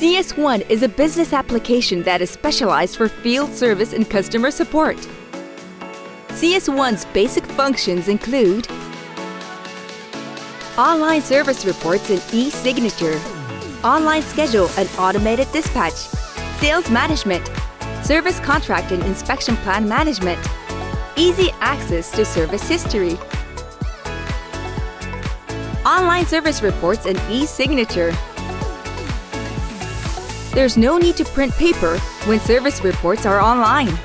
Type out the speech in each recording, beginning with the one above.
CSOne is a business application that is specialized for field service and customer support. CSOne's basic functions include online service reports and e-signature, online schedule and automated dispatch, sales management, service contract and inspection plan management, easy access to service history, online service reports and e-signature. There's no need to print paper when service reports are online.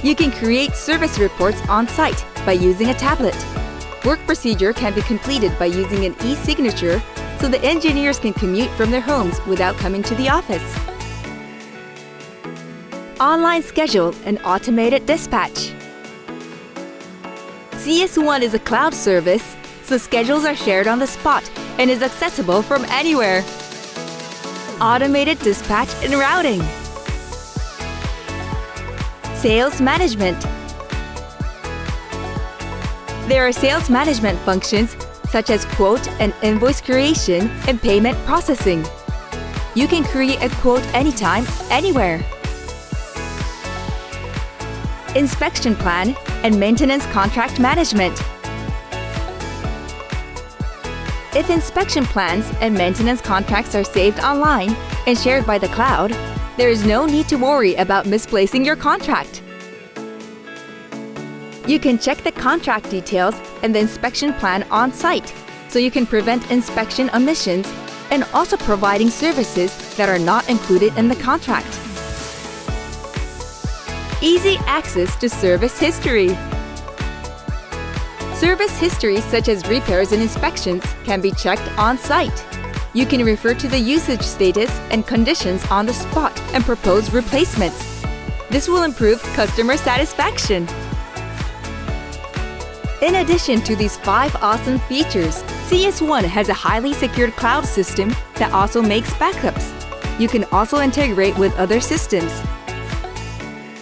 You can create service reports on-site by using a tablet. Work procedure can be completed by using an e-signature so the engineers can commute from their homes without coming to the office. Online schedule and automated dispatch. CSOne is a cloud service, so schedules are shared on the spot and is accessible from anywhere. Automated dispatch and routing. Sales management. There are sales management functions such as quote and invoice creation and payment processing. You can create a quote anytime, anywhere. Inspection plan and maintenance contract management. If inspection plans and maintenance contracts are saved online and shared by the cloud, there is no need to worry about misplacing your contract. You can check the contract details and the inspection plan on-site, so you can prevent inspection omissions and also providing services that are not included in the contract. Easy access to service history. Service history such as repairs and inspections can be checked on-site. You can refer to the usage status and conditions on the spot and propose replacements. This will improve customer satisfaction. In addition to these 5 awesome features, CSOne has a highly secured cloud system that also makes backups. You can also integrate with other systems.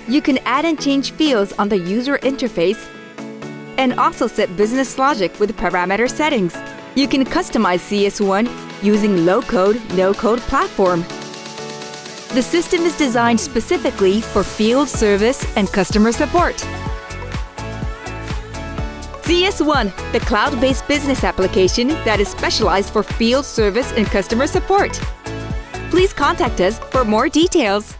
You can add and change fields on the user interface and also set business logic with parameter settings. You can customize CSOne using low-code, no-code platform. The system is designed specifically for field service and customer support. CSOne, the cloud-based business application that is specialized for field service and customer support. Please contact us for more details.